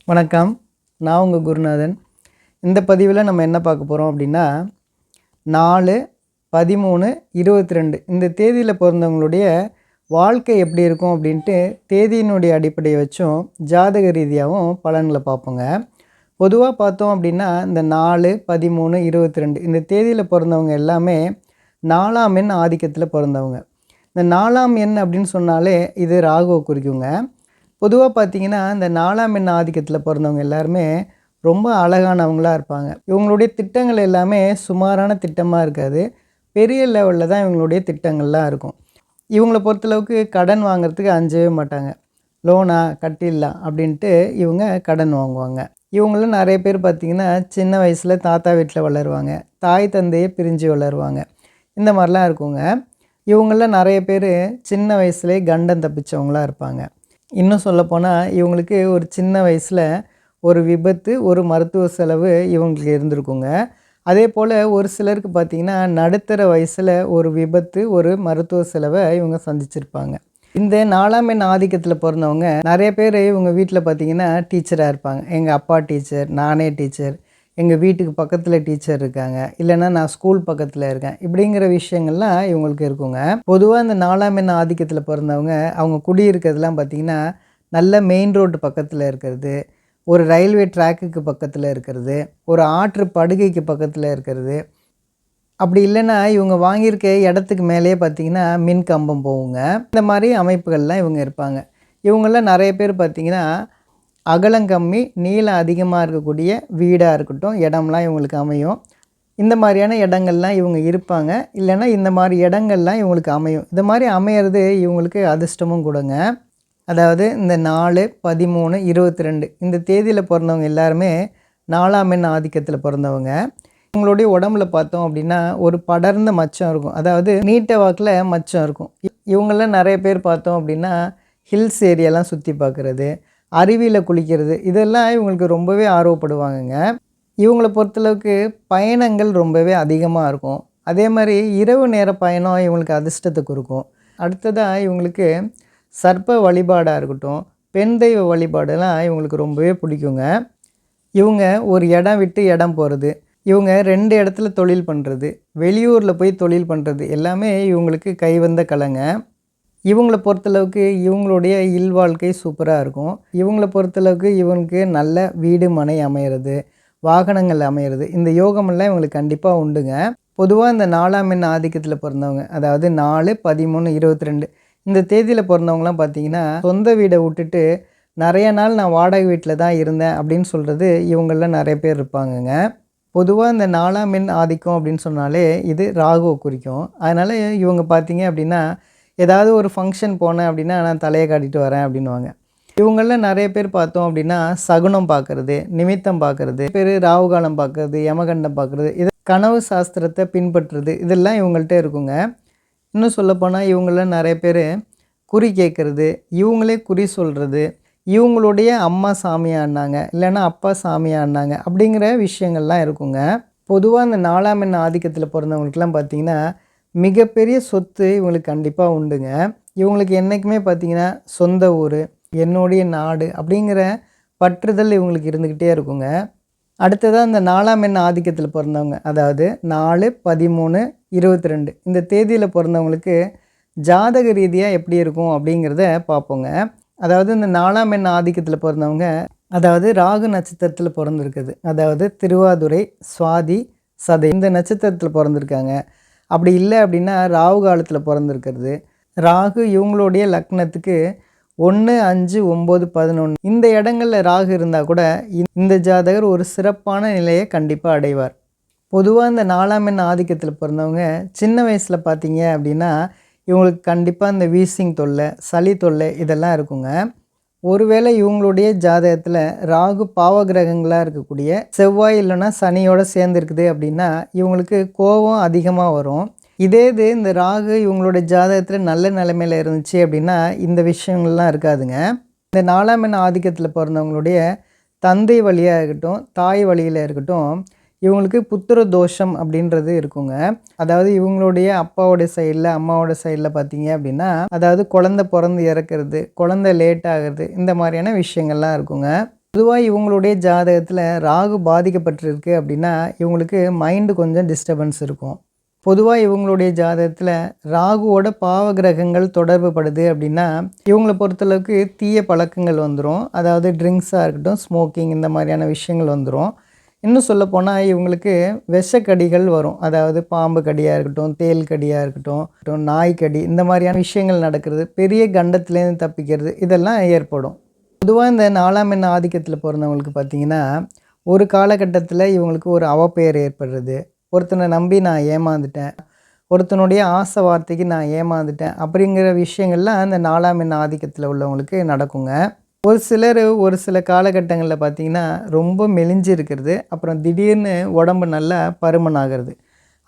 வணக்கம். நான் உங்கள் குருநாதன். இந்த பதிவில் நம்ம என்ன பார்க்க போகிறோம் அப்படின்னா 4, 13, 22 இந்த தேதியில் பிறந்தவங்களுடைய வாழ்க்கை எப்படி இருக்கும் அப்படின்ட்டு தேதியினுடைய அடிப்படையை வச்சும் ஜாதக ரீதியாகவும் பலன்களை பார்ப்போங்க. பொதுவாக பார்த்தோம் அப்படின்னா இந்த 4, 13, 22 இந்த தேதியில் பிறந்தவங்க எல்லாமே 4ஆம் எண் ஆதிக்கத்தில் பிறந்தவங்க. இந்த 4ஆம் எண் அப்படின்னு சொன்னாலே இது ராகுவை குறிக்குங்க. பொதுவாக பார்த்திங்கன்னா இந்த 4ஆம் எண் ஆதிக்கத்தில் பிறந்தவங்க எல்லாருமே ரொம்ப அழகானவங்களாக இருப்பாங்க. இவங்களுடைய திட்டங்கள் எல்லாமே சுமாரான திட்டமாக இருக்காது, பெரிய லெவலில் தான் இவங்களுடைய திட்டங்கள்லாம் இருக்கும். இவங்கள பொறுத்தளவுக்கு கடன் வாங்குறதுக்கு அஞ்சவே மாட்டாங்க. லோனா கட்டிடலாம் அப்படின்ட்டு இவங்க கடன் வாங்குவாங்க. இவங்களும் நிறைய பேர் பார்த்திங்கன்னா சின்ன வயசில் தாத்தா வீட்டில் வளருவாங்க, தாய் தந்தையை பிரிஞ்சு வளருவாங்க. இந்த மாதிரிலாம் இருக்குங்க. இவங்களில் நிறைய பேர் சின்ன வயசுலேயே கண்டம் தப்பிச்சவங்களாக இருப்பாங்க. இன்னும் சொல்லப்போனால் இவங்களுக்கு ஒரு சின்ன வயசில் ஒரு விபத்து, ஒரு மருத்துவ செலவு இவங்களுக்கு இருந்திருக்குங்க. அதே போல் ஒரு சிலருக்கு பார்த்திங்கன்னா நடுத்தர வயசில் ஒரு விபத்து, ஒரு மருத்துவ செலவை இவங்க சந்திச்சிருப்பாங்க. இந்த 4ஆம் எண் ஆதிக்கத்தில் பிறந்தவங்க நிறைய பேர் இவங்க வீட்டில் பார்த்திங்கன்னா டீச்சராக இருப்பாங்க. எங்கள் அப்பா டீச்சர், நானே டீச்சர், எங்கள் வீட்டுக்கு பக்கத்தில் டீச்சர் இருக்காங்க, இல்லைன்னா நான் ஸ்கூல் பக்கத்தில் இருக்கேன், இப்படிங்கிற விஷயங்கள்லாம் இவங்களுக்கு இருக்குங்க. பொதுவாக இந்த 4ஆம் எண் ஆதிக்கத்தில் பிறந்தவங்க அவங்க குடியிருக்கிறதுலாம் பார்த்திங்கன்னா நல்ல மெயின் ரோடு பக்கத்தில் இருக்கிறது, ஒரு ரயில்வே ட்ராக்குக்கு பக்கத்தில் இருக்கிறது, ஒரு ஆற்று படுகைக்கு பக்கத்தில் இருக்கிறது. அப்படி இல்லைன்னா இவங்க வாங்கியிருக்க இடத்துக்கு மேலேயே பார்த்திங்கன்னா மின் கம்பம் போகுங்க. இந்த மாதிரி அமைப்புகள்லாம் இவங்க இருப்பாங்க. இவங்களாம் நிறைய பேர் பார்த்திங்கன்னா அகலங்கம்மி நீளம் அதிகமாக இருக்கக்கூடிய வீடாக இருக்கட்டும், இடம்லாம் இவங்களுக்கு அமையும். இந்த மாதிரியான இடங்கள்லாம் இவங்க இருப்பாங்க. இல்லைன்னா இந்த மாதிரி இடங்கள்லாம் இவங்களுக்கு அமையும். இந்த மாதிரி அமையிறது இவங்களுக்கு அதிர்ஷ்டமும் கூடங்க. அதாவது இந்த 4, 13, 22 இந்த தேதியில் பிறந்தவங்க எல்லாருமே 4ஆம் எண் ஆதிக்கத்தில் பிறந்தவங்க. இவங்களுடைய உடம்புல பார்த்தோம் அப்படின்னா ஒரு படர்ந்த மச்சம் இருக்கும், அதாவது நீட்ட வாக்கில் மச்சம் இருக்கும். இவங்களாம் நிறைய பேர் பார்த்தோம் அப்படின்னா ஹில்ஸ் ஏரியாலாம் சுற்றி பார்க்குறது, அருவியில் குளிக்கிறது, இதெல்லாம் இவங்களுக்கு ரொம்பவே ஆர்வப்படுவாங்கங்க. இவங்கள பொறுத்தளவுக்கு பயணங்கள் ரொம்பவே அதிகமாக இருக்கும். அதே மாதிரி இரவு நேர பயணம் இவங்களுக்கு அதிர்ஷ்டத்தை கொடுக்கும். அடுத்ததாக இவங்களுக்கு சர்ப்ப வழிபாடாக இருக்கட்டும், பெண் தெய்வ வழிபாடெல்லாம் இவங்களுக்கு ரொம்பவே பிடிக்குங்க. இவங்க ஒரு இடம் விட்டு இடம் போகிறது, இவங்க 2 இடத்துல தொழில் பண்ணுறது, வெளியூரில் போய் தொழில் பண்ணுறது எல்லாமே இவங்களுக்கு கைவந்த கலைங்க. இவங்கள பொறுத்தளவுக்கு இவங்களுடைய இல்வாழ்க்கை சூப்பராக இருக்கும். இவங்கள பொறுத்தளவுக்கு இவங்களுக்கு நல்ல வீடு மனை அமையிறது, வாகனங்கள் அமையிறது, இந்த யோகமெல்லாம் இவங்களுக்கு கண்டிப்பாக உண்டுங்க. பொதுவாக இந்த 4ஆம் எண் ஆதிக்கத்தில் பிறந்தவங்க, அதாவது 4, 13, 22 இந்த தேதியில் பிறந்தவங்களாம் பார்த்திங்கன்னா சொந்த வீடை விட்டுட்டு நிறைய நாள் நான் வாடகை வீட்டில் தான் இருந்தேன் அப்படின்னு சொல்கிறது இவங்களில் நிறைய பேர் இருப்பாங்கங்க. பொதுவாக இந்த 4ஆம் எண் ஆதிக்கம் அப்படின்னு சொன்னாலே இது ராகுவை குறிக்கும். அதனால் இவங்க பார்த்திங்க அப்படின்னா ஏதாவது ஒரு ஃபங்க்ஷன் போனேன் அப்படின்னா நான் தலையை காட்டிட்டு வரேன் அப்படின்வாங்க. இவங்களில் நிறைய பேர் பார்த்தோம் அப்படின்னா சகுனம் பார்க்குறது, நிமித்தம் பார்க்குறது, பேர் ராகுகாலம் பார்க்குறது, யமகண்டம் பார்க்குறது, இது கனவு சாஸ்திரத்தை பின்பற்றுறது, இதெல்லாம் இவங்கள்ட்ட இருக்குங்க. இன்னும் சொல்லப்போனால் இவங்களில் நிறைய பேர் குறி கேட்குறது, இவங்களே குறி சொல்கிறது, இவங்களுடைய அம்மா சாமியாடினாங்க இல்லைன்னா அப்பா சாமியாடினாங்க அப்படிங்கிற விஷயங்கள்லாம் இருக்குங்க. பொதுவாக இந்த 4ஆம் எண் ஆதிக்கத்தில் பிறந்தவங்களுக்குலாம் பார்த்திங்கன்னா மிகப்பெரிய சொத்து இவங்களுக்கு கண்டிப்பாக உண்டுங்க. இவங்களுக்கு என்றைக்குமே பார்த்திங்கன்னா சொந்த ஊர், என்னுடைய நாடு அப்படிங்கிற பற்றுதல் இவங்களுக்கு இருந்துக்கிட்டே இருக்குங்க. அடுத்ததாக இந்த 4ஆம் எண் ஆதிக்கத்தில் பிறந்தவங்க, அதாவது 4, 13, 22 இந்த தேதியில் பிறந்தவங்களுக்கு ஜாதக ரீதியாக எப்படி இருக்கும் அப்படிங்கிறத பார்ப்போங்க. அதாவது இந்த 4ஆம் எண் ஆதிக்கத்தில் பிறந்தவங்க, அதாவது ராகு நட்சத்திரத்தில் பிறந்திருக்குது, அதாவது திருவாதுரை, சுவாதி, சதை இந்த நட்சத்திரத்தில் பிறந்திருக்காங்க. அப்படி இல்லை அப்படின்னா ராகு காலத்தில் பிறந்திருக்கிறது. ராகு இவங்களுடைய லக்னத்துக்கு 1, 5, 9, 11 இந்த இடங்களில் ராகு இருந்தால் கூட இந்த ஜாதகர் ஒரு சிறப்பான நிலையை கண்டிப்பாக அடைவார். பொதுவாக இந்த 4ஆம் எண் ஆதிக்கத்தில் பிறந்தவங்க சின்ன வயசில் பார்த்தீங்க அப்படின்னா இவங்களுக்கு கண்டிப்பாக இந்த வீசிங் தொல்லை, சளி தொல்லை இதெல்லாம் இருக்குங்க. ஒருவேளை இவங்களுடைய ஜாதகத்தில் ராகு பாவகிரகங்களாக இருக்கக்கூடிய செவ்வாய் இல்லைன்னா சனியோடு சேர்ந்துருக்குது அப்படின்னா இவங்களுக்கு கோபம் அதிகமாக வரும். இதே இது இந்த ராகு இவங்களுடைய ஜாதகத்தில் நல்ல நிலைமையில் இருந்துச்சு அப்படின்னா இந்த விஷயங்கள்லாம் இருக்காதுங்க. இந்த 4ஆம் எண் ஆதிக்கத்தில் பிறந்தவங்களுடைய தந்தை வழியாக இருக்கட்டும், தாய் வழியில் இருக்கட்டும், இவங்களுக்கு புத்திர தோஷம் அப்படின்றது இருக்குங்க. அதாவது இவங்களுடைய அப்பாவோட சைடில், அம்மாவோட சைடில் பார்த்தீங்க அப்படின்னா அதாவது குழந்தை பிறந்து இறக்குறது, குழந்தை லேட் ஆகிறது, இந்த மாதிரியான விஷயங்கள்லாம் இருக்குங்க. பொதுவாக இவங்களுடைய ஜாதகத்தில் ராகு பாதிக்கப்பட்டிருக்கு அப்படின்னா இவங்களுக்கு மைண்டு கொஞ்சம் டிஸ்டர்பன்ஸ் இருக்கும். பொதுவாக இவங்களுடைய ஜாதகத்தில் ராகுவோட பாவ கிரகங்கள் தொடர்பு படுது அப்படின்னா இவங்களை பொறுத்தளவுக்கு தீய பழக்கங்கள் வந்துடும். அதாவது ட்ரிங்க்ஸாக இருக்கட்டும், ஸ்மோக்கிங், இந்த மாதிரியான விஷயங்கள் வந்துடும். இன்னும் சொல்லப்போனால் இவங்களுக்கு விஷக்கடிகள் வரும். அதாவது பாம்பு கடியாக இருக்கட்டும், தேல் கடியாக இருக்கட்டும், நாய்க்கடி, இந்த மாதிரியான விஷயங்கள் நடக்கிறது, பெரிய கண்டத்துலேருந்து தப்பிக்கிறது, இதெல்லாம் ஏற்படும். பொதுவாக இந்த 4ஆம் எண் ஆதிக்கத்தில் பிறந்தவங்களுக்கு பார்த்திங்கன்னா ஒரு காலகட்டத்தில் இவங்களுக்கு ஒரு அவப்பெயர் ஏற்படுறது, ஒருத்தனை நம்பி நான் ஏமாந்துட்டேன், ஒருத்தனுடைய ஆசை வார்த்தைக்கு நான் ஏமாந்துட்டேன் அப்படிங்கிற விஷயங்கள்லாம் அந்த 4ஆம் எண் ஆதிக்கத்தில் உள்ளவங்களுக்கு நடக்குங்க. ஒரு சிலர் ஒரு சில காலகட்டங்களில் பார்த்திங்கன்னா ரொம்ப மெலிஞ்சு இருக்கிறது, அப்புறம் திடீர்னு உடம்பு நல்லா பருமன் ஆகிறது.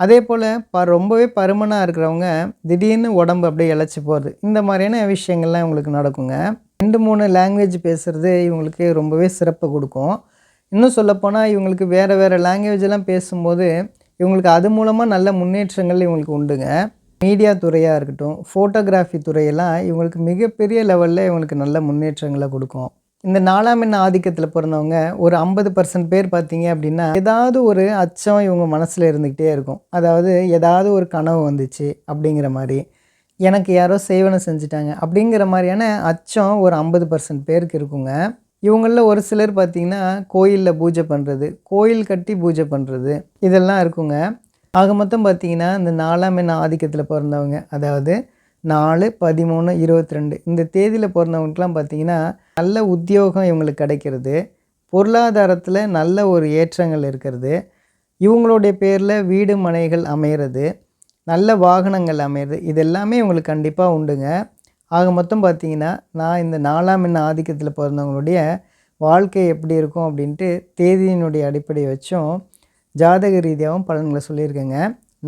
அதே போல் ரொம்பவே பருமனாக இருக்கிறவங்க திடீர்னு உடம்பு அப்படியே இளைச்சி போகிறது, இந்த மாதிரியான விஷயங்கள்லாம் இவங்களுக்கு நடக்குங்க. 2-3 லாங்குவேஜ் பேசுகிறது இவங்களுக்கு ரொம்பவே சிறப்பை கொடுக்கும். இன்னும் சொல்லப்போனால் இவங்களுக்கு வேறு லாங்குவேஜெல்லாம் பேசும்போது இவங்களுக்கு அது மூலமாக நல்ல முன்னேற்றங்கள் இவங்களுக்கு உண்டுங்க. மீடியா துறையாக இருக்கட்டும், ஃபோட்டோகிராஃபி துறையெல்லாம் இவங்களுக்கு மிகப்பெரிய லெவலில் இவங்களுக்கு நல்ல முன்னேற்றங்களை கொடுக்கும். இந்த 4ஆம் எண் ஆதிக்கத்தில் பிறந்தவங்க ஒரு 50% பேர் பார்த்தீங்க அப்படின்னா ஏதாவது ஒரு அச்சம் இவங்க மனசில் இருந்துக்கிட்டே இருக்கும். அதாவது ஏதாவது ஒரு கனவு வந்துச்சு அப்படிங்கிற மாதிரி, எனக்கு யாரோ சேவனை செஞ்சுட்டாங்க அப்படிங்கிற மாதிரியான அச்சம் ஒரு 50% பேருக்கு இருக்குங்க. இவங்களில் ஒரு சிலர் பார்த்திங்கன்னா கோயிலில் பூஜை பண்ணுறது, கோயில் கட்டி பூஜை பண்ணுறது, இதெல்லாம் இருக்குங்க. ஆக மொத்தம் பார்த்திங்கன்னா இந்த 4ஆம் எண் ஆதிக்கத்தில் பிறந்தவங்க, அதாவது 4, 13, 22 இந்த தேதியில் பிறந்தவங்களுக்கெலாம் பார்த்திங்கன்னா நல்ல உத்தியோகம் இவங்களுக்கு கிடைக்கிறது, பொருளாதாரத்தில் நல்ல ஒரு ஏற்றங்கள் இருக்கிறது, இவங்களுடைய பேரில் வீடு மனைகள் அமையிறது, நல்ல வாகனங்கள் அமையிறது, இது எல்லாமே இவங்களுக்கு கண்டிப்பாக உண்டுங்க. ஆக மொத்தம் பார்த்திங்கன்னா நான் இந்த 4ஆம் எண் ஆதிக்கத்தில் பிறந்தவங்களுடைய வாழ்க்கை எப்படி இருக்கும் அப்படின்ட்டு தேதியினுடைய அடிப்படையை வச்சும் ஜாதக ரீதியாகவும் பலன்களை சொல்லியிருக்கேங்க.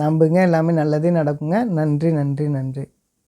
நம்புங்க, எல்லாமே நல்லதே நடக்குங்க. நன்றி நன்றி நன்றி.